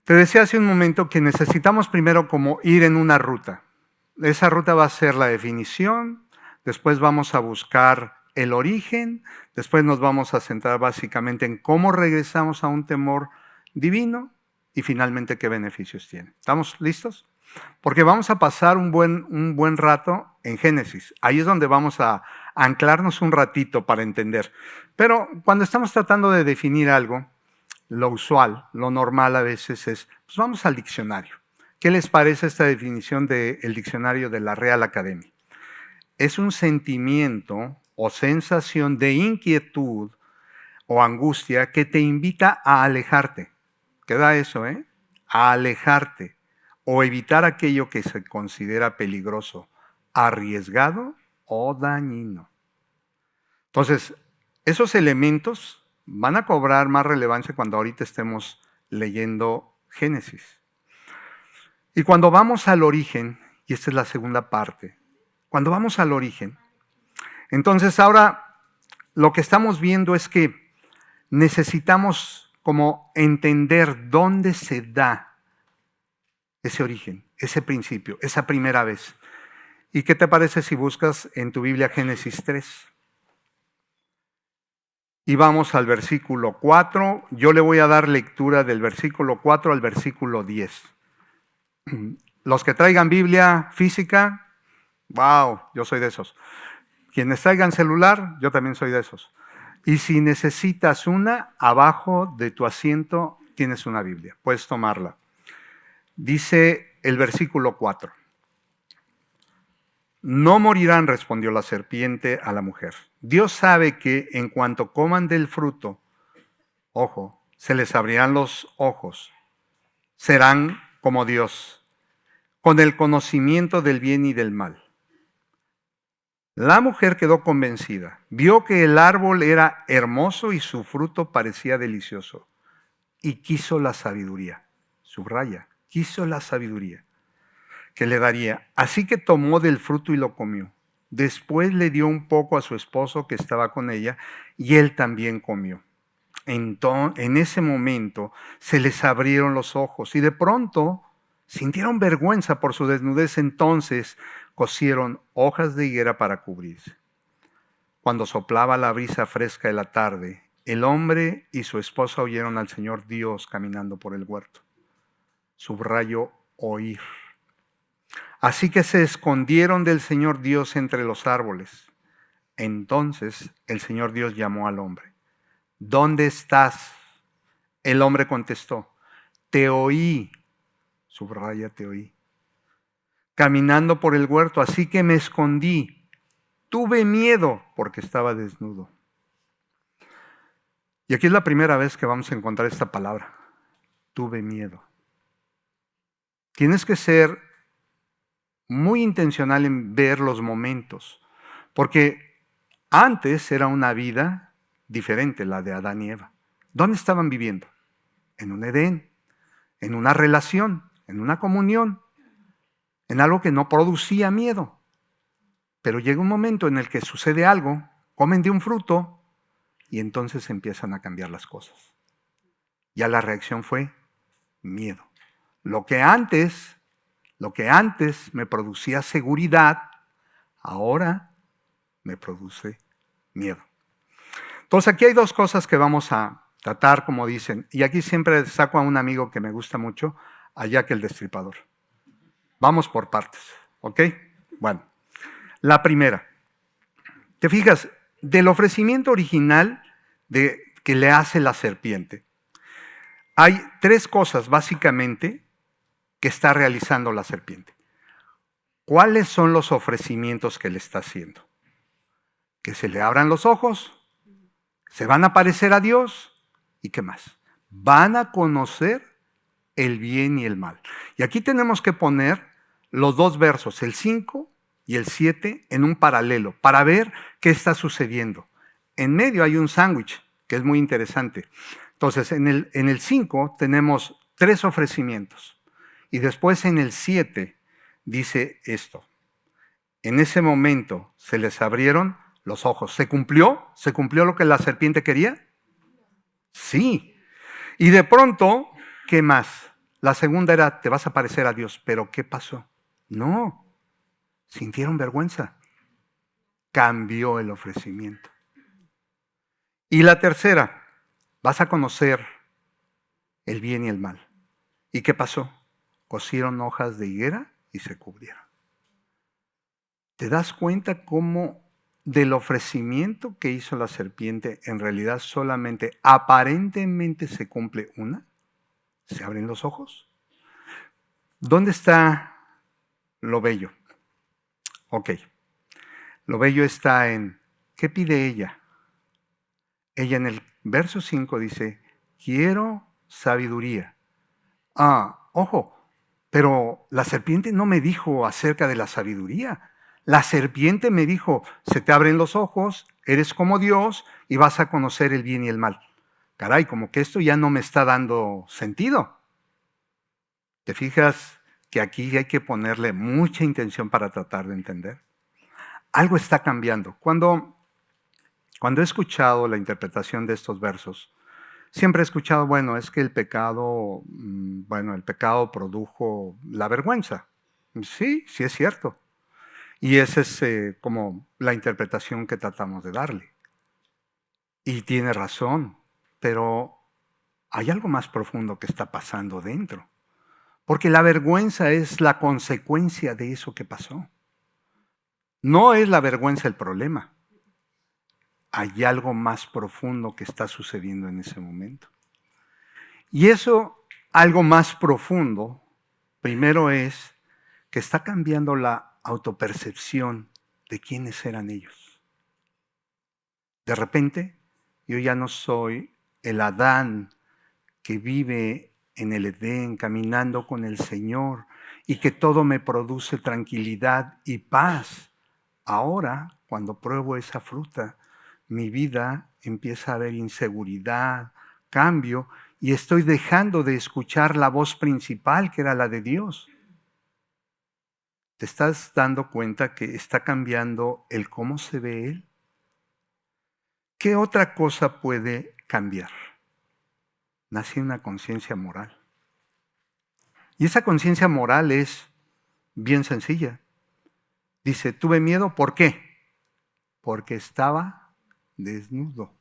Te decía hace un momento que necesitamos primero como ir en una ruta. Esa ruta va a ser la definición, después vamos a buscar el origen, después nos vamos a centrar básicamente en cómo regresamos a un temor divino y finalmente qué beneficios tiene. ¿Estamos listos? Porque vamos a pasar un buen rato en Génesis. Ahí es donde vamos a anclarnos un ratito para entender. Pero cuando estamos tratando de definir algo, lo usual, lo normal a veces es, pues vamos al diccionario. ¿Qué les parece esta definición del diccionario de la Real Academia? Es un sentimiento o sensación de inquietud o angustia que te invita a alejarte. Queda eso, ¿eh? A alejarte o evitar aquello que se considera peligroso, arriesgado o dañino. Entonces, esos elementos van a cobrar más relevancia cuando ahorita estemos leyendo Génesis. Y cuando vamos al origen, y esta es la segunda parte, cuando vamos al origen, entonces ahora lo que estamos viendo es que necesitamos como entender dónde se da ese origen, ese principio, esa primera vez. ¿Y qué te parece si buscas en tu Biblia Génesis 3? Y vamos al versículo 4. Yo le voy a dar lectura del versículo 4 al versículo 10. Los que traigan Biblia física, wow, yo soy de esos. Quienes traigan celular, yo también soy de esos. Y si necesitas una, abajo de tu asiento tienes una Biblia, puedes tomarla. Dice el versículo 4. No morirán, respondió la serpiente a la mujer. Dios sabe que en cuanto coman del fruto, ojo, se les abrirán los ojos. Serán como Dios, con el conocimiento del bien y del mal. La mujer quedó convencida. Vio que el árbol era hermoso y su fruto parecía delicioso. Y quiso la sabiduría. Subraya, quiso la sabiduría que le daría. Así que tomó del fruto y lo comió. Después le dio un poco a su esposo que estaba con ella y él también comió. Entonces, en ese momento se les abrieron los ojos y de pronto sintieron vergüenza por su desnudez. Entonces cosieron hojas de higuera para cubrirse. Cuando soplaba la brisa fresca de la tarde, el hombre y su esposa oyeron al Señor Dios caminando por el huerto. Subrayo, oír. Así que se escondieron del Señor Dios entre los árboles. Entonces el Señor Dios llamó al hombre. ¿Dónde estás? El hombre contestó, te oí, subraya, te oí, caminando por el huerto, así que me escondí. Tuve miedo porque estaba desnudo. Y aquí es la primera vez que vamos a encontrar esta palabra. Tuve miedo. Tienes que ser muy intencional en ver los momentos, porque antes era una vida diferente, la de Adán y Eva. ¿Dónde estaban viviendo? En un Edén, en una relación, en una comunión, en algo que no producía miedo. Pero llega un momento en el que sucede algo, comen de un fruto y entonces empiezan a cambiar las cosas. Ya la reacción fue miedo. Lo que antes me producía seguridad, ahora me produce miedo. Entonces aquí hay dos cosas que vamos a tratar, como dicen, y aquí siempre saco a un amigo que me gusta mucho, a Jack el Destripador. Vamos por partes, ¿ok? Bueno, la primera. ¿Te fijas? Del ofrecimiento original que le hace la serpiente, hay tres cosas básicamente que está realizando la serpiente. ¿Cuáles son los ofrecimientos que le está haciendo? Que se le abran los ojos, se van a parecer a Dios y ¿qué más? Van a conocer el bien y el mal. Y aquí tenemos que poner los dos versos, el 5 y el 7, en un paralelo para ver qué está sucediendo. En medio hay un sándwich que es muy interesante. Entonces, en el 5 tenemos tres ofrecimientos. Y después en el 7 dice esto. En ese momento se les abrieron los ojos. ¿Se cumplió? ¿Se cumplió lo que la serpiente quería? Sí. Y de pronto, ¿qué más? La segunda era, te vas a parecer a Dios. ¿Pero qué pasó? No, sintieron vergüenza. Cambió el ofrecimiento. Y la tercera, vas a conocer el bien y el mal. ¿Y qué pasó? Cosieron hojas de higuera y se cubrieron. ¿Te das cuenta cómo del ofrecimiento que hizo la serpiente en realidad solamente aparentemente se cumple una? ¿Se abren los ojos? ¿Dónde está lo bello? Ok, lo bello está en, ¿qué pide ella? Ella en el verso 5 dice, quiero sabiduría. Ojo, pero la serpiente no me dijo acerca de la sabiduría. La serpiente me dijo, se te abren los ojos, eres como Dios y vas a conocer el bien y el mal. Caray, como que esto ya no me está dando sentido. ¿Te fijas que aquí hay que ponerle mucha intención para tratar de entender? Algo está cambiando. Cuando he escuchado la interpretación de estos versos, siempre he escuchado, bueno, es que el pecado produjo la vergüenza. Sí, sí es cierto. Y esa es como la interpretación que tratamos de darle. Y tiene razón, pero hay algo más profundo que está pasando dentro. Porque la vergüenza es la consecuencia de eso que pasó. No es la vergüenza el problema. Hay algo más profundo que está sucediendo en ese momento. Y eso, algo más profundo, primero es que está cambiando la autopercepción de quiénes eran ellos. De repente, yo ya no soy el Adán que vive en el Edén, caminando con el Señor, y que todo me produce tranquilidad y paz. Ahora, cuando pruebo esa fruta, mi vida empieza a haber inseguridad, cambio, y estoy dejando de escuchar la voz principal, que era la de Dios. ¿Te estás dando cuenta que está cambiando el cómo se ve Él? ¿Qué otra cosa puede cambiar? Nace una conciencia moral. Y esa conciencia moral es bien sencilla. Dice, tuve miedo, ¿por qué? Porque estaba desnudo.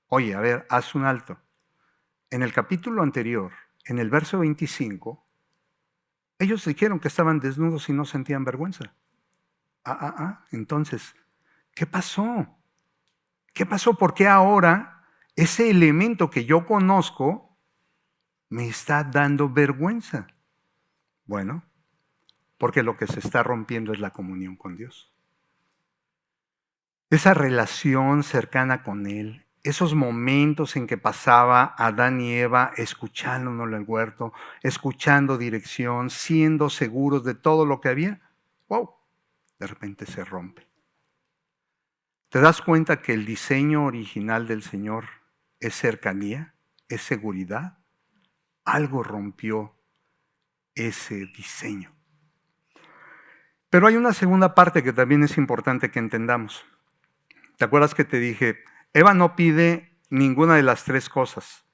Oye, a ver, haz un alto. En el capítulo anterior, en el verso 25, ellos dijeron que estaban desnudos y no sentían vergüenza. Entonces, ¿qué pasó? ¿Qué pasó? ¿Por qué ahora ese elemento que yo conozco me está dando vergüenza? Bueno, porque lo que se está rompiendo es la comunión con Dios. Esa relación cercana con Él, esos momentos en que pasaba Adán y Eva escuchándonos en el huerto, escuchando dirección, siendo seguros de todo lo que había, ¡wow! De repente se rompe. ¿Te das cuenta que el diseño original del Señor es cercanía, es seguridad? Algo rompió ese diseño. Pero hay una segunda parte que también es importante que entendamos. ¿Te acuerdas que te dije, Eva no pide ninguna de las tres cosas?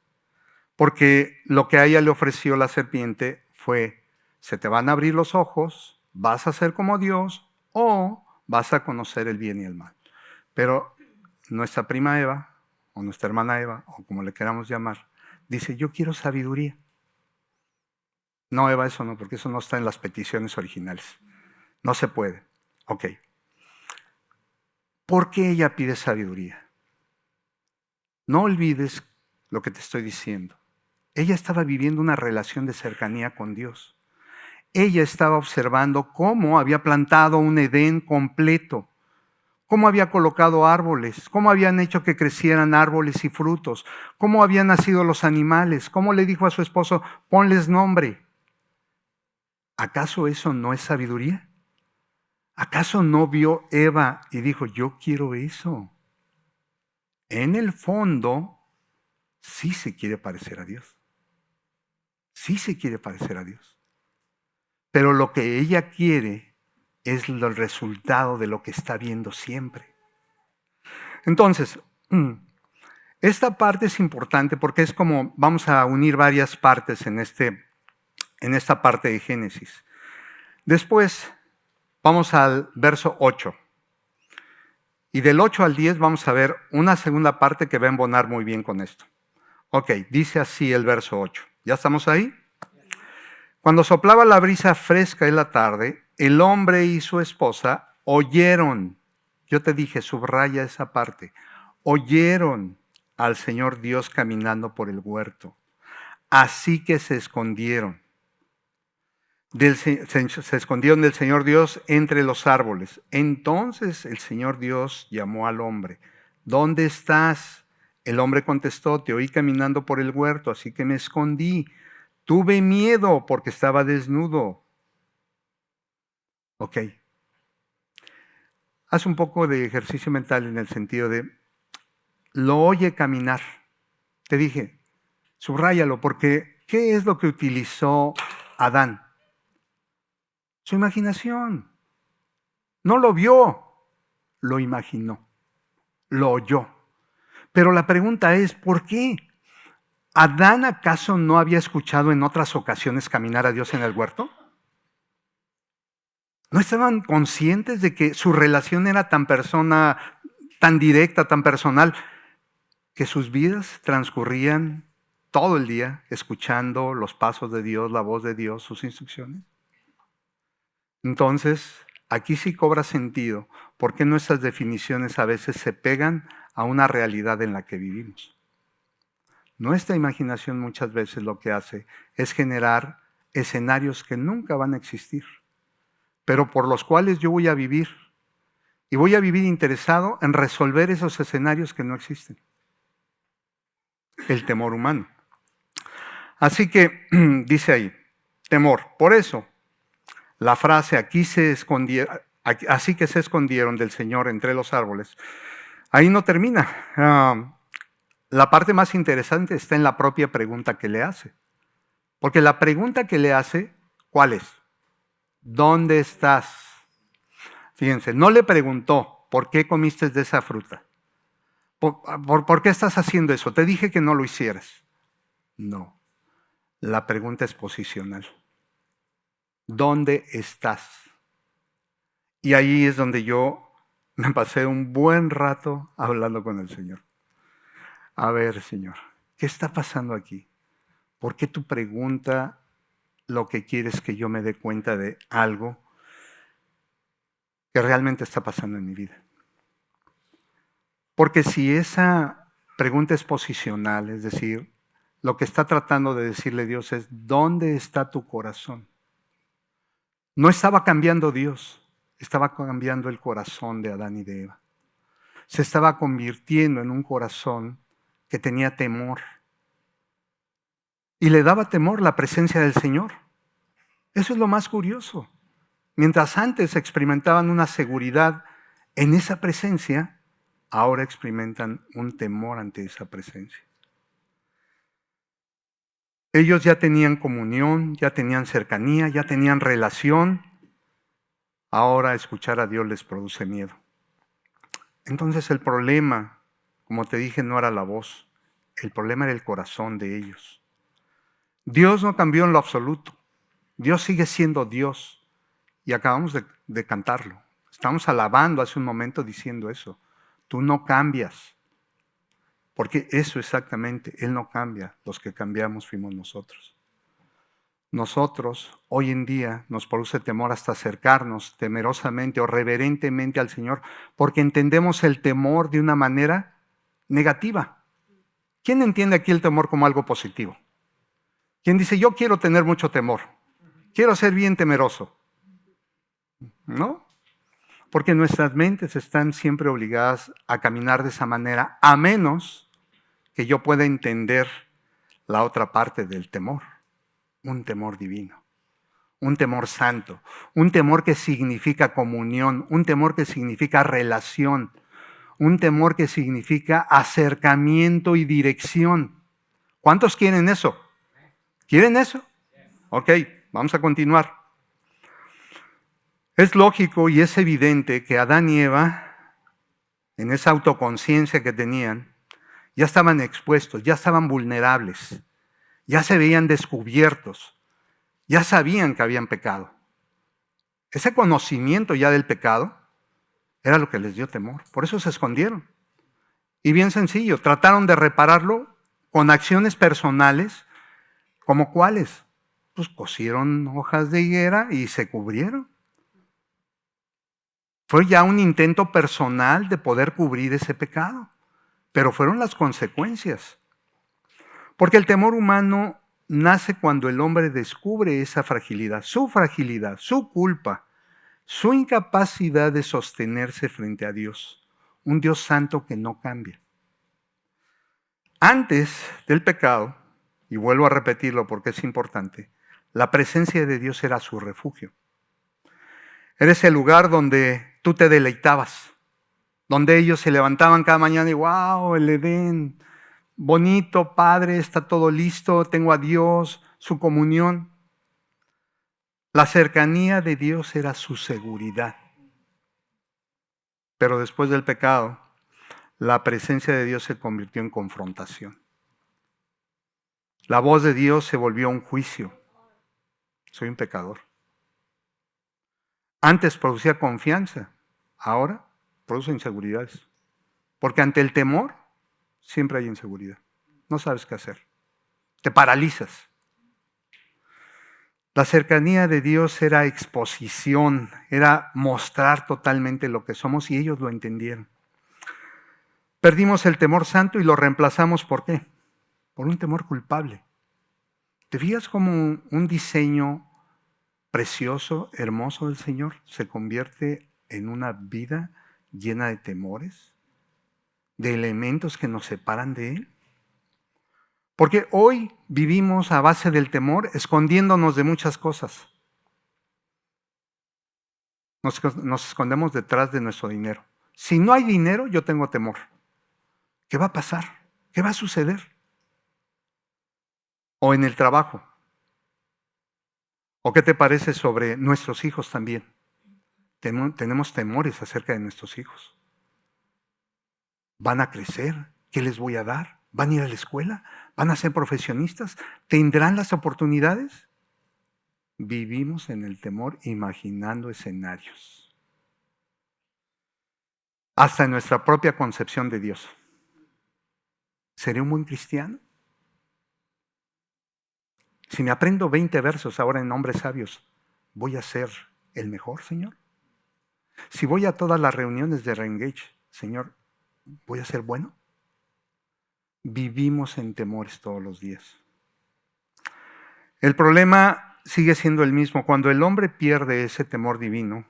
Porque lo que a ella le ofreció la serpiente fue, se te van a abrir los ojos, vas a ser como Dios o vas a conocer el bien y el mal. Pero nuestra prima Eva, o nuestra hermana Eva, o como le queramos llamar, dice, yo quiero sabiduría. No, Eva, eso no, porque eso no está en las peticiones originales. No se puede. Ok. ¿Por qué ella pide sabiduría? No olvides lo que te estoy diciendo. Ella estaba viviendo una relación de cercanía con Dios. Ella estaba observando cómo había plantado un Edén completo, cómo había colocado árboles, cómo habían hecho que crecieran árboles y frutos, cómo habían nacido los animales, cómo le dijo a su esposo, ponles nombre. ¿Acaso eso no es sabiduría? ¿Acaso no vio Eva y dijo, yo quiero eso? En el fondo, sí se quiere parecer a Dios. Sí se quiere parecer a Dios. Pero lo que ella quiere es el resultado de lo que está viendo siempre. Entonces, esta parte es importante porque es como, vamos a unir varias partes en este en esta parte de Génesis. Después vamos al verso 8. Y del 8 al 10 vamos a ver una segunda parte que va a embonar muy bien con esto. Ok, dice así el verso 8. ¿Ya estamos ahí? Cuando soplaba la brisa fresca en la tarde, el hombre y su esposa oyeron, yo te dije, subraya esa parte, oyeron al Señor Dios caminando por el huerto. Así que se escondieron. Se escondieron del Señor Dios entre los árboles. Entonces el Señor Dios llamó al hombre. ¿Dónde estás? El hombre contestó, te oí caminando por el huerto, así que me escondí. Tuve miedo porque estaba desnudo. Ok. Haz un poco de ejercicio mental en el sentido de, lo oye caminar. Te dije, subráyalo, porque ¿qué es lo que utilizó Adán? Su imaginación. No lo vio, lo imaginó, lo oyó. Pero la pregunta es, ¿por qué? ¿Adán acaso no había escuchado en otras ocasiones caminar a Dios en el huerto? ¿No estaban conscientes de que su relación era tan directa, tan personal, que sus vidas transcurrían todo el día escuchando los pasos de Dios, la voz de Dios, sus instrucciones? Entonces, aquí sí cobra sentido por qué nuestras definiciones a veces se pegan a una realidad en la que vivimos. Nuestra imaginación muchas veces lo que hace es generar escenarios que nunca van a existir, pero por los cuales yo voy a vivir. Y voy a vivir interesado en resolver esos escenarios que no existen. El temor humano. Así que dice ahí, temor. Por eso, la frase así que se escondieron del Señor entre los árboles, ahí no termina. La parte más interesante está en la propia pregunta que le hace. Porque la pregunta que le hace, ¿cuál es? ¿Dónde estás? Fíjense, no le preguntó, ¿por qué comiste de esa fruta? ¿Por qué estás haciendo eso? Te dije que no lo hicieras. No, la pregunta es posicional. ¿Dónde estás? Y ahí es donde yo me pasé un buen rato hablando con el Señor. A ver, Señor, ¿qué está pasando aquí? ¿Por qué tu pregunta lo que quieres que yo me dé cuenta de algo que realmente está pasando en mi vida? Porque si esa pregunta es posicional, es decir, lo que está tratando de decirle Dios es, ¿dónde está tu corazón? No estaba cambiando Dios, estaba cambiando el corazón de Adán y de Eva. Se estaba convirtiendo en un corazón que tenía temor. Y le daba temor la presencia del Señor. Eso es lo más curioso. Mientras antes experimentaban una seguridad en esa presencia, ahora experimentan un temor ante esa presencia. Ellos ya tenían comunión, ya tenían cercanía, ya tenían relación. Ahora escuchar a Dios les produce miedo. Entonces el problema, como te dije, no era la voz. El problema era el corazón de ellos. Dios no cambió en lo absoluto. Dios sigue siendo Dios. Y acabamos de cantarlo. Estamos alabando hace un momento diciendo eso. Tú no cambias. Porque eso exactamente, Él no cambia. Los que cambiamos fuimos nosotros. Nosotros, hoy en día, nos produce temor hasta acercarnos temerosamente o reverentemente al Señor, porque entendemos el temor de una manera negativa. ¿Quién entiende aquí el temor como algo positivo? ¿Quién dice, yo quiero tener mucho temor? Quiero ser bien temeroso. ¿No? Porque nuestras mentes están siempre obligadas a caminar de esa manera, a menos que yo pueda entender la otra parte del temor. Un temor divino, un temor santo, un temor que significa comunión, un temor que significa relación, un temor que significa acercamiento y dirección. ¿Cuántos quieren eso? ¿Quieren eso? Ok, vamos a continuar. Es lógico y es evidente que Adán y Eva, en esa autoconciencia que tenían, ya estaban expuestos, ya estaban vulnerables, ya se veían descubiertos. Ya sabían que habían pecado. Ese conocimiento ya del pecado era lo que les dio temor. Por eso se escondieron. Y bien sencillo, trataron de repararlo con acciones personales, ¿como cuáles? Pues cosieron hojas de higuera y se cubrieron. Fue ya un intento personal de poder cubrir ese pecado, pero fueron las consecuencias. Porque el temor humano nace cuando el hombre descubre esa fragilidad, su culpa, su incapacidad de sostenerse frente a Dios, un Dios santo que no cambia. Antes del pecado, y vuelvo a repetirlo porque es importante, la presencia de Dios era su refugio. Era ese lugar donde tú te deleitabas, donde ellos se levantaban cada mañana y wow, el Edén, bonito, Padre, está todo listo, tengo a Dios, su comunión. La cercanía de Dios era su seguridad. Pero después del pecado, la presencia de Dios se convirtió en confrontación. La voz de Dios se volvió un juicio. Soy un pecador. Antes producía confianza, ahora produce inseguridades. Porque ante el temor siempre hay inseguridad. No sabes qué hacer. Te paralizas. La cercanía de Dios era exposición, era mostrar totalmente lo que somos y ellos lo entendieron. Perdimos el temor santo y lo reemplazamos ¿por qué? Por un temor culpable. ¿Te fijas cómo un diseño precioso, hermoso del Señor se convierte en una vida llena de temores, de elementos que nos separan de Él? Porque hoy vivimos a base del temor, escondiéndonos de muchas cosas. Nos escondemos detrás de nuestro dinero. Si no hay dinero, yo tengo temor. ¿Qué va a pasar? ¿Qué va a suceder? O en el trabajo. ¿O qué te parece sobre nuestros hijos también? Tenemos temores acerca de nuestros hijos. ¿Van a crecer? ¿Qué les voy a dar? ¿Van a ir a la escuela? ¿Van a ser profesionistas? ¿Tendrán las oportunidades? Vivimos en el temor imaginando escenarios. Hasta en nuestra propia concepción de Dios. ¿Seré un buen cristiano? Si me aprendo 20 versos ahora en Hombres Sabios, ¿voy a ser el mejor, Señor? Si voy a todas las reuniones de Reengage, Señor, ¿voy a ser bueno? Vivimos en temores todos los días. El problema sigue siendo el mismo. Cuando el hombre pierde ese temor divino,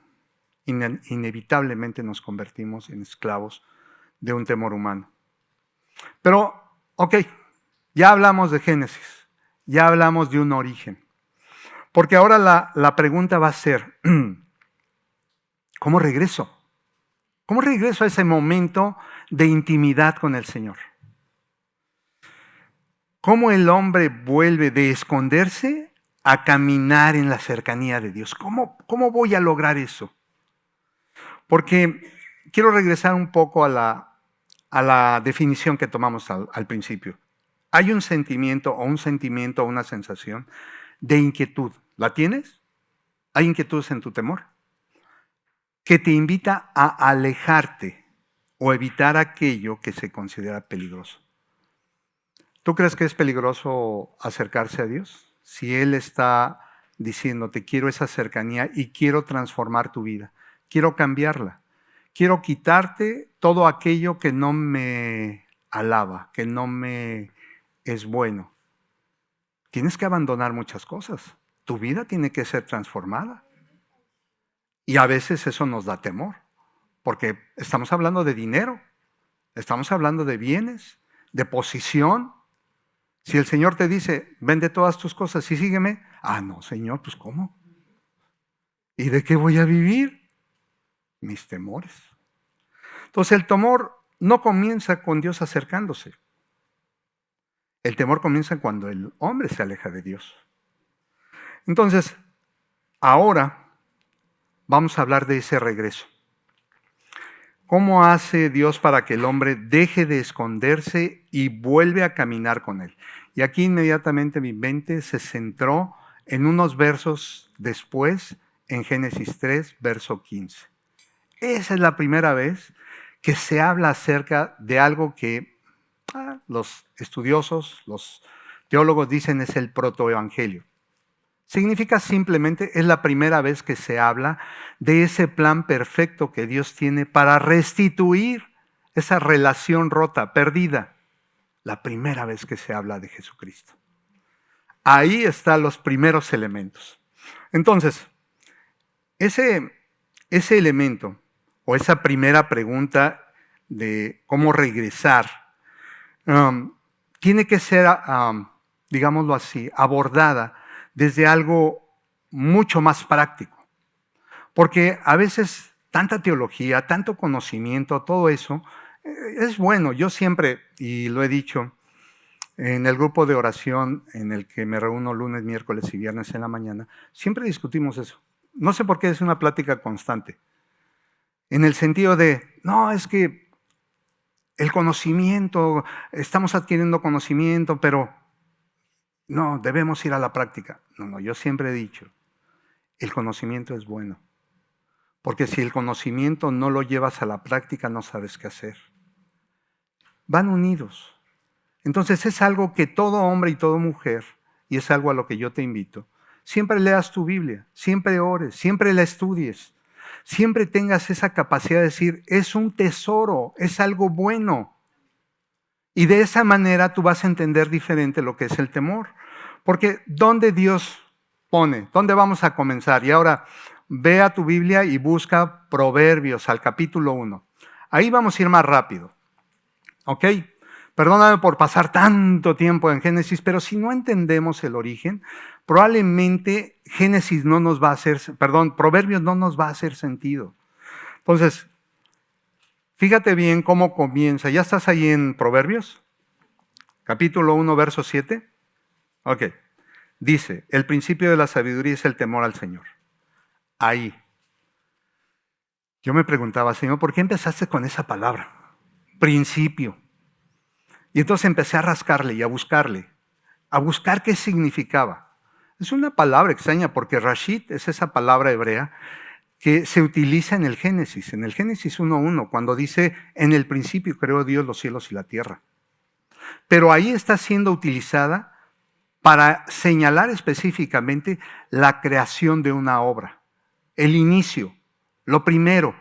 inevitablemente nos convertimos en esclavos de un temor humano. Pero, ok, ya hablamos de Génesis, ya hablamos de un origen. Porque ahora la pregunta va a ser, ¿cómo regreso? ¿Cómo regreso a ese momento de intimidad con el Señor? ¿Cómo el hombre vuelve de esconderse a caminar en la cercanía de Dios? ¿Cómo voy a lograr eso? Porque quiero regresar un poco a la definición que tomamos al principio. Hay un sentimiento o una sensación de inquietud. ¿La tienes? ¿Hay inquietudes en tu temor? Que te invita a alejarte o evitar aquello que se considera peligroso. ¿Tú crees que es peligroso acercarse a Dios? Si Él está diciéndote, quiero esa cercanía y quiero transformar tu vida, quiero cambiarla, quiero quitarte todo aquello que no me alaba, que no me es bueno. Tienes que abandonar muchas cosas. Tu vida tiene que ser transformada. Y a veces eso nos da temor, porque estamos hablando de dinero, estamos hablando de bienes, de posición. Si el Señor te dice, vende todas tus cosas y sígueme, no, Señor, pues ¿cómo? ¿Y de qué voy a vivir? Mis temores. Entonces el temor no comienza con Dios acercándose. El temor comienza cuando el hombre se aleja de Dios. Entonces, ahora vamos a hablar de ese regreso. ¿Cómo hace Dios para que el hombre deje de esconderse y vuelve a caminar con Él? Y aquí inmediatamente mi mente se centró en unos versos después, en Génesis 3, verso 15. Esa es la primera vez que se habla acerca de algo que los estudiosos, los teólogos dicen es el protoevangelio. Significa simplemente, es la primera vez que se habla de ese plan perfecto que Dios tiene para restituir esa relación rota, perdida. La primera vez que se habla de Jesucristo. Ahí están los primeros elementos. Entonces, ese elemento o esa primera pregunta de cómo regresar tiene que ser, digámoslo así, abordada desde algo mucho más práctico. Porque a veces tanta teología, tanto conocimiento, todo eso es bueno. Yo siempre, y lo he dicho, en el grupo de oración en el que me reúno lunes, miércoles y viernes en la mañana, siempre discutimos eso. No sé por qué es una plática constante. En el sentido de, no, es que el conocimiento, estamos adquiriendo conocimiento, pero no, debemos ir a la práctica. No, yo siempre he dicho, el conocimiento es bueno. Porque si el conocimiento no lo llevas a la práctica, no sabes qué hacer. Van unidos. Entonces es algo que todo hombre y toda mujer, y es algo a lo que yo te invito, siempre leas tu Biblia, siempre ores, siempre la estudies, siempre tengas esa capacidad de decir, es un tesoro, es algo bueno. Y de esa manera tú vas a entender diferente lo que es el temor. Porque ¿dónde Dios pone? ¿Dónde vamos a comenzar? Y ahora ve a tu Biblia y busca Proverbios al capítulo 1. Ahí vamos a ir más rápido. ¿Ok? Perdóname por pasar tanto tiempo en Génesis, pero si no entendemos el origen, probablemente Génesis no nos va a hacer, Proverbios no nos va a hacer sentido. Entonces, fíjate bien cómo comienza. ¿Ya estás ahí en Proverbios? Capítulo 1, verso 7. Ok. Dice, el principio de la sabiduría es el temor al Señor. Ahí. Yo me preguntaba, Señor, ¿por qué empezaste con esa palabra? Principio. Y entonces empecé a rascarle y a buscar qué significaba. Es una palabra extraña porque Rashid es esa palabra hebrea que se utiliza en el Génesis 1:1, cuando dice, en el principio creó Dios los cielos y la tierra. Pero ahí está siendo utilizada para señalar específicamente la creación de una obra, el inicio, lo primero.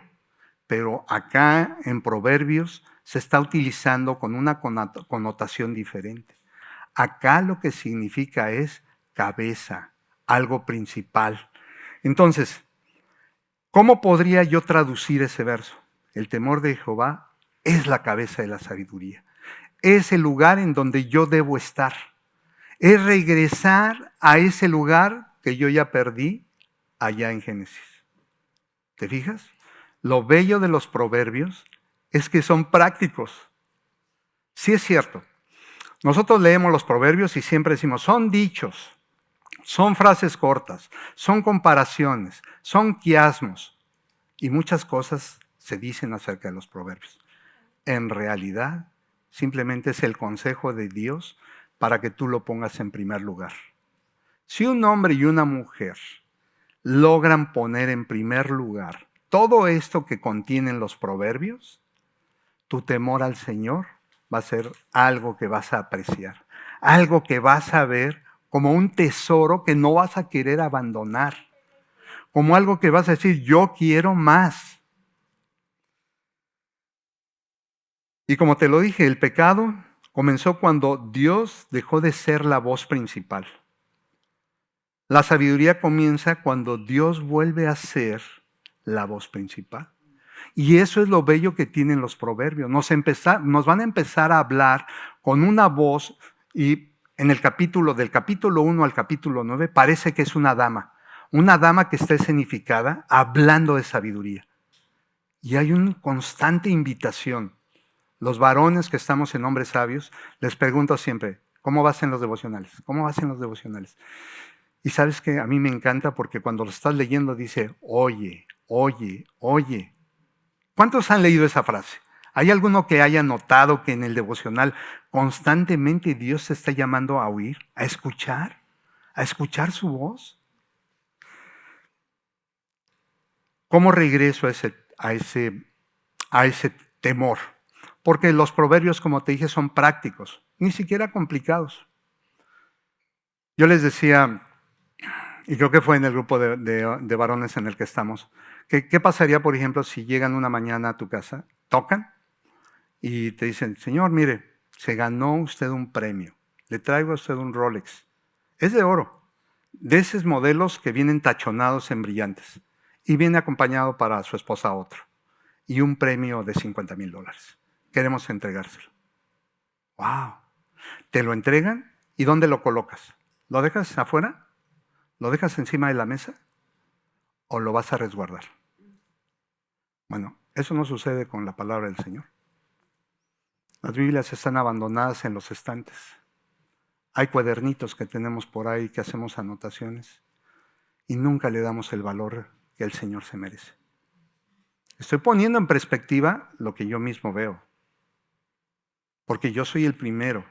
Pero acá en Proverbios se está utilizando con una connotación diferente. Acá lo que significa es cabeza, algo principal. Entonces, ¿cómo podría yo traducir ese verso? El temor de Jehová es la cabeza de la sabiduría. Es el lugar en donde yo debo estar. Es regresar a ese lugar que yo ya perdí allá en Génesis. ¿Te fijas? Lo bello de los proverbios es que son prácticos. Sí es cierto. Nosotros leemos los proverbios y siempre decimos, son dichos, son frases cortas, son comparaciones, son quiasmos. Y muchas cosas se dicen acerca de los proverbios. En realidad, simplemente es el consejo de Dios para que tú lo pongas en primer lugar. Si un hombre y una mujer logran poner en primer lugar todo esto que contienen los proverbios, tu temor al Señor va a ser algo que vas a apreciar, algo que vas a ver como un tesoro que no vas a querer abandonar, como algo que vas a decir, yo quiero más. Y como te lo dije, el pecado comenzó cuando Dios dejó de ser la voz principal. La sabiduría comienza cuando Dios vuelve a ser la voz principal. Y eso es lo bello que tienen los proverbios. Nos van a empezar a hablar con una voz, y en el del capítulo 1 al capítulo 9 parece que es una dama que está escenificada hablando de sabiduría. Y hay una constante invitación. Los varones que estamos en Hombres Sabios, les pregunto siempre, ¿cómo vas en los devocionales? ¿Cómo vas en los devocionales? Y sabes que a mí me encanta porque cuando lo estás leyendo dice, oye, oye, oye. ¿Cuántos han leído esa frase? ¿Hay alguno que haya notado que en el devocional constantemente Dios se está llamando a oír, a escuchar? a escuchar su voz. ¿Cómo regreso a ese temor? Porque los proverbios, como te dije, son prácticos, ni siquiera complicados. Yo les decía, y creo que fue en el grupo de varones en el que estamos, ¿qué pasaría, por ejemplo, si llegan una mañana a tu casa, tocan y te dicen, señor, mire, se ganó usted un premio, le traigo a usted un Rolex, es de oro, de esos modelos que vienen tachonados en brillantes, y viene acompañado para su esposa otro, y un premio de $50,000. Queremos entregárselo. ¡Wow! Te lo entregan, ¿y dónde lo colocas? ¿Lo dejas afuera? ¿Lo dejas encima de la mesa? ¿O lo vas a resguardar? Bueno, eso no sucede con la palabra del Señor. Las Biblias están abandonadas en los estantes. Hay cuadernitos que tenemos por ahí que hacemos anotaciones y nunca le damos el valor que el Señor se merece. Estoy poniendo en perspectiva lo que yo mismo veo, porque yo soy el primero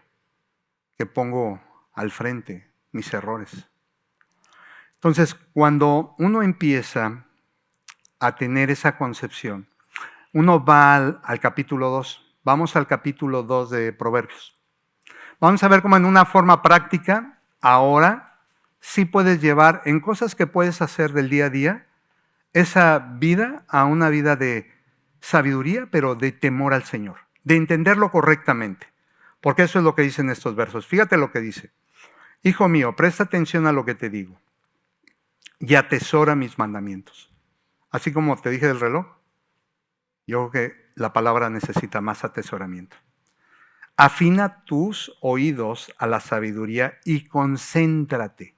que pongo al frente mis errores. Entonces, cuando uno empieza a tener esa concepción, uno va al capítulo 2. Vamos al capítulo 2 de Proverbios. Vamos a ver cómo en una forma práctica, ahora sí puedes llevar en cosas que puedes hacer del día a día, esa vida a una vida de sabiduría, pero de temor al Señor, de entenderlo correctamente. Porque eso es lo que dicen estos versos. Fíjate lo que dice. Hijo mío, presta atención a lo que te digo y atesora mis mandamientos. Así como te dije del reloj, yo creo que la palabra necesita más atesoramiento. Afina tus oídos a la sabiduría y concéntrate.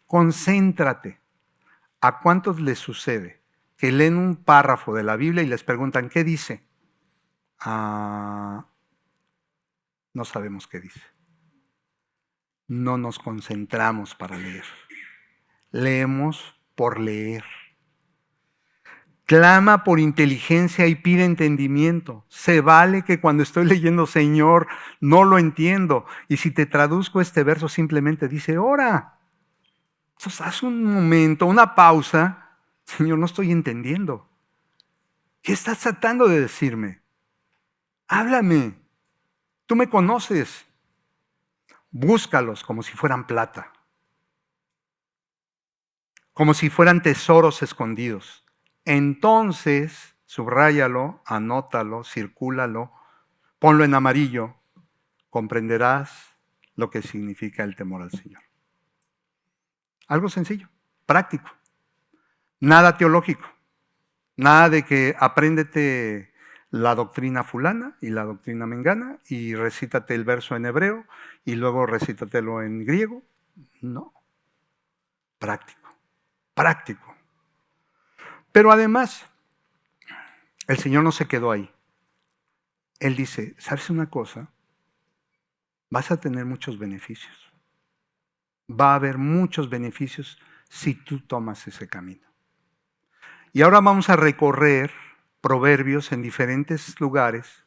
Concéntrate. ¿A cuántos les sucede que leen un párrafo de la Biblia y les preguntan qué dice? No sabemos qué dice. No nos concentramos para leer. Leemos por leer. Clama por inteligencia y pide entendimiento. Se vale que cuando estoy leyendo, Señor, no lo entiendo. Y si te traduzco este verso, simplemente dice, ora. Entonces, haz un momento, una pausa. Señor, no estoy entendiendo. ¿Qué estás tratando de decirme? Háblame. Tú me conoces. Búscalos como si fueran plata. Como si fueran tesoros escondidos. Entonces, subráyalo, anótalo, circúlalo, ponlo en amarillo, comprenderás lo que significa el temor al Señor. Algo sencillo, práctico, nada teológico, nada de que apréndete la doctrina fulana y la doctrina mengana y recítate el verso en hebreo y luego recítatelo en griego. No, práctico, práctico. Pero además, el Señor no se quedó ahí. Él dice, ¿sabes una cosa? Vas a tener muchos beneficios. Va a haber muchos beneficios si tú tomas ese camino. Y ahora vamos a recorrer proverbios en diferentes lugares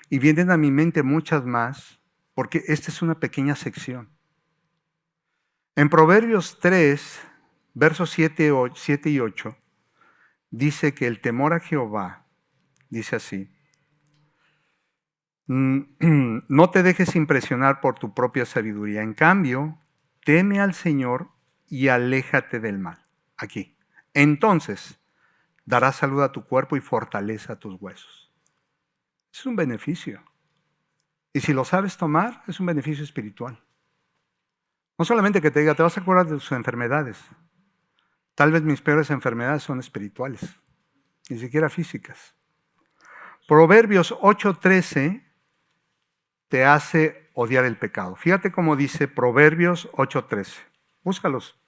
y vienen a mi mente muchas más, porque esta es una pequeña sección. En Proverbios 3, versos 7 y 8, dice que el temor a Jehová, dice así, no te dejes impresionar por tu propia sabiduría. En cambio, teme al Señor y aléjate del mal. Aquí. Entonces, darás salud a tu cuerpo y fortaleza a tus huesos. Es un beneficio. Y si lo sabes tomar, es un beneficio espiritual. No solamente que te diga, te vas a curar de tus enfermedades. Tal vez mis peores enfermedades son espirituales, ni siquiera físicas. Proverbios 8:13 te hace odiar el pecado. Fíjate cómo dice Proverbios 8:13. Búscalos.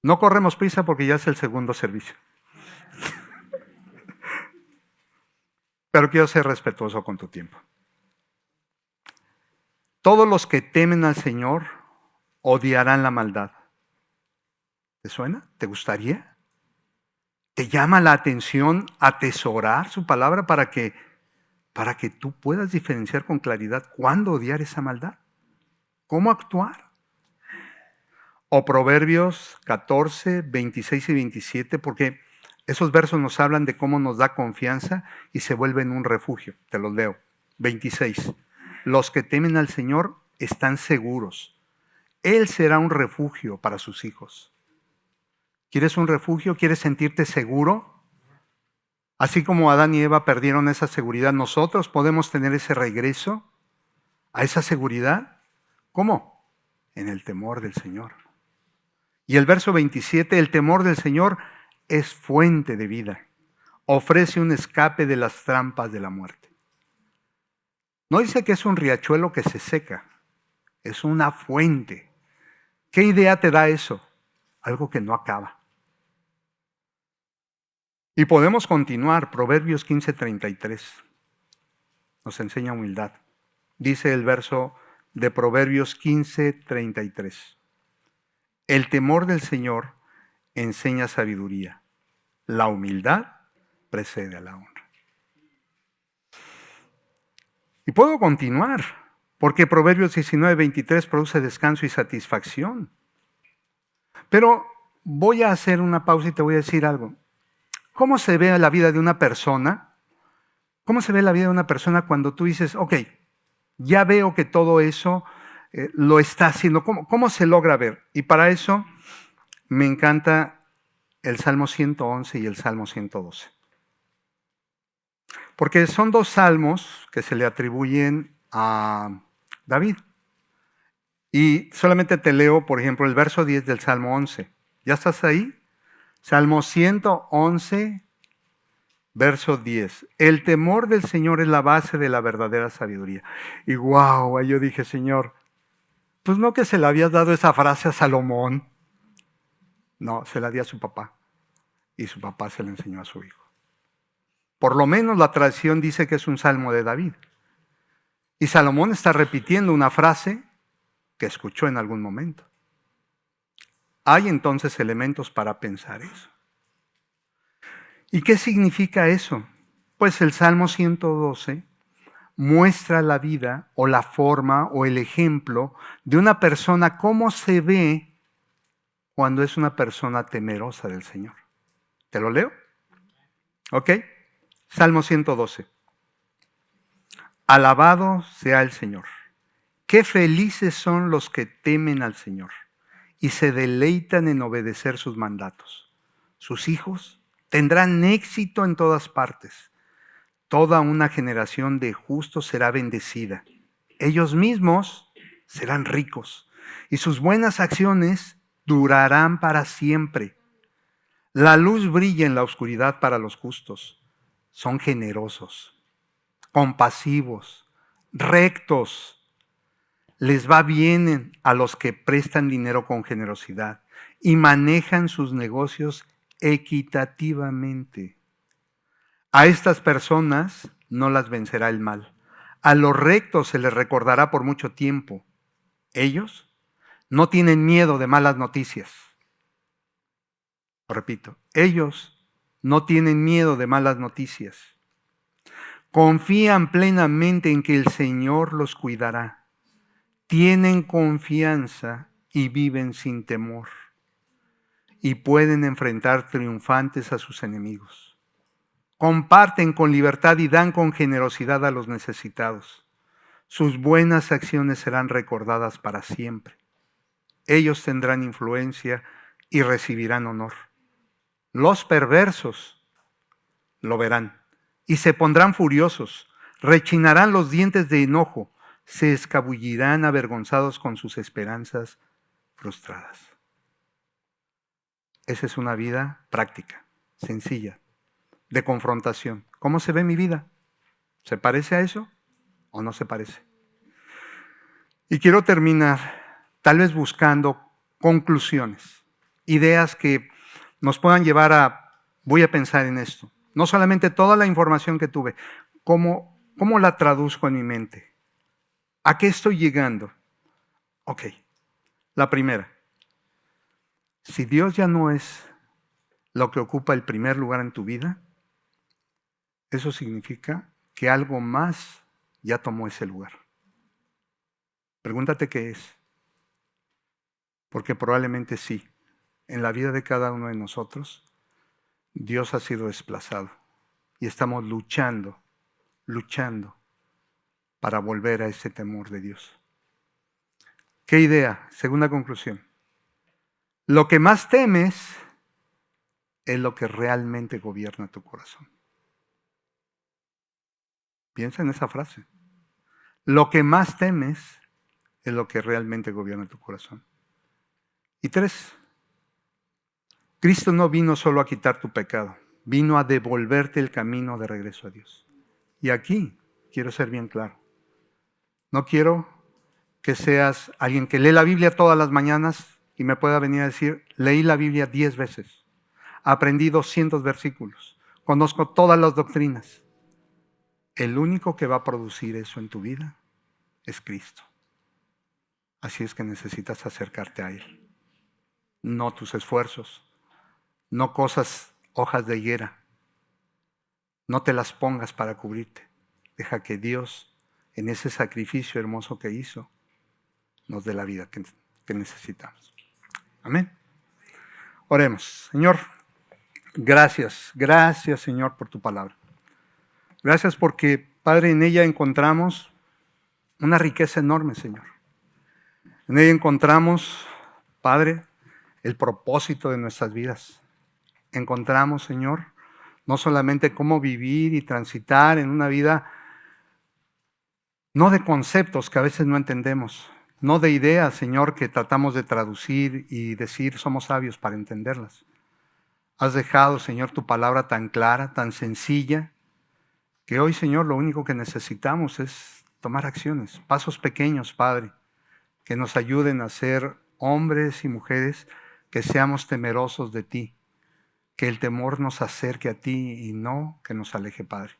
No corremos prisa porque ya es el segundo servicio. Pero quiero ser respetuoso con tu tiempo. Todos los que temen al Señor odiarán la maldad. ¿Te suena? ¿Te gustaría? ¿Te llama la atención atesorar su palabra para que tú puedas diferenciar con claridad cuándo odiar esa maldad? ¿Cómo actuar? O Proverbios 14, 26 y 27, porque esos versos nos hablan de cómo nos da confianza y se vuelven un refugio. Te los leo. 26. Los que temen al Señor están seguros. Él será un refugio para sus hijos. ¿Quieres un refugio? ¿Quieres sentirte seguro? Así como Adán y Eva perdieron esa seguridad, nosotros podemos tener ese regreso a esa seguridad. ¿Cómo? En el temor del Señor. Y el verso 27, el temor del Señor es fuente de vida. Ofrece un escape de las trampas de la muerte. No dice que es un riachuelo que se seca, es una fuente. ¿Qué idea te da eso? Algo que no acaba. Y podemos continuar, Proverbios 15:33. Nos enseña humildad. Dice el verso de Proverbios 15:33. El temor del Señor enseña sabiduría. La humildad precede a la honra. Y puedo continuar, porque Proverbios 19:23 produce descanso y satisfacción. Pero voy a hacer una pausa y te voy a decir algo. ¿Cómo se ve la vida de una persona? ¿Cómo se ve la vida de una persona cuando tú dices, ok, ya veo que todo eso lo está haciendo? ¿Cómo se logra ver? Y para eso me encanta el Salmo 111 y el Salmo 112. Porque son dos salmos que se le atribuyen a David. Y solamente te leo, por ejemplo, el verso 10 del Salmo 11. ¿Ya estás ahí? Salmo 111, verso 10. El temor del Señor es la base de la verdadera sabiduría. Y wow, yo dije, Señor, pues no que se le habías dado esa frase a Salomón. No, se la di a su papá. Y su papá se la enseñó a su hijo. Por lo menos la tradición dice que es un salmo de David. Y Salomón está repitiendo una frase que escuchó en algún momento. Hay entonces elementos para pensar eso. ¿Y qué significa eso? Pues el Salmo 112 muestra la vida o la forma o el ejemplo de una persona, cómo se ve cuando es una persona temerosa del Señor. ¿Te lo leo? ¿Ok? Salmo 112. Alabado sea el Señor. Qué felices son los que temen al Señor y se deleitan en obedecer sus mandatos. Sus hijos tendrán éxito en todas partes. Toda una generación de justos será bendecida. Ellos mismos serán ricos y sus buenas acciones durarán para siempre. La luz brilla en la oscuridad para los justos. Son generosos, compasivos, rectos. Les va bien a los que prestan dinero con generosidad y manejan sus negocios equitativamente. A estas personas no las vencerá el mal. A los rectos se les recordará por mucho tiempo. Ellos no tienen miedo de malas noticias. Lo repito, ellos no tienen miedo de malas noticias. Confían plenamente en que el Señor los cuidará. Tienen confianza y viven sin temor. Y pueden enfrentar triunfantes a sus enemigos. Comparten con libertad y dan con generosidad a los necesitados. Sus buenas acciones serán recordadas para siempre. Ellos tendrán influencia y recibirán honor. Los perversos lo verán y se pondrán furiosos, rechinarán los dientes de enojo, se escabullirán avergonzados con sus esperanzas frustradas. Esa es una vida práctica, sencilla, de confrontación. ¿Cómo se ve mi vida? ¿Se parece a eso o no se parece? Y quiero terminar tal vez buscando conclusiones, ideas que nos puedan llevar a, voy a pensar en esto. No solamente toda la información que tuve, ¿cómo la traduzco en mi mente? ¿A qué estoy llegando? Ok, la primera. Si Dios ya no es lo que ocupa el primer lugar en tu vida, eso significa que algo más ya tomó ese lugar. Pregúntate qué es. Porque probablemente sí, en la vida de cada uno de nosotros, Dios ha sido desplazado y estamos luchando para volver a ese temor de Dios. ¿Qué idea? Segunda conclusión. Lo que más temes es lo que realmente gobierna tu corazón. Piensa en esa frase. Lo que más temes es lo que realmente gobierna tu corazón. Y 3, Cristo no vino solo a quitar tu pecado, vino a devolverte el camino de regreso a Dios. Y aquí quiero ser bien claro. No quiero que seas alguien que lee la Biblia todas las mañanas y me pueda venir a decir, leí la Biblia 10 veces, aprendí 200 versículos, conozco todas las doctrinas. El único que va a producir eso en tu vida es Cristo. Así es que necesitas acercarte a Él. No tus esfuerzos, no hojas de higuera. No te las pongas para cubrirte. Deja que Dios, en ese sacrificio hermoso que hizo, nos dé la vida que necesitamos. Amén. Oremos. Señor, gracias Señor por tu palabra. Gracias porque, Padre, en ella encontramos una riqueza enorme, Señor. En ella encontramos, Padre, el propósito de nuestras vidas. Encontramos, Señor, no solamente cómo vivir y transitar en una vida, no de conceptos que a veces no entendemos, no de ideas, Señor, que tratamos de traducir y decir somos sabios para entenderlas. Has dejado, Señor, tu palabra tan clara, tan sencilla, que hoy, Señor, lo único que necesitamos es tomar acciones, pasos pequeños, Padre, que nos ayuden a ser hombres y mujeres que seamos temerosos de ti, que el temor nos acerque a ti y no que nos aleje, Padre.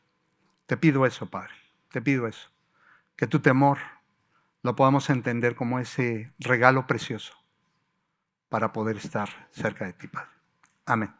Te pido eso, Padre, te pido eso, que tu temor lo podamos entender como ese regalo precioso para poder estar cerca de ti, Padre. Amén.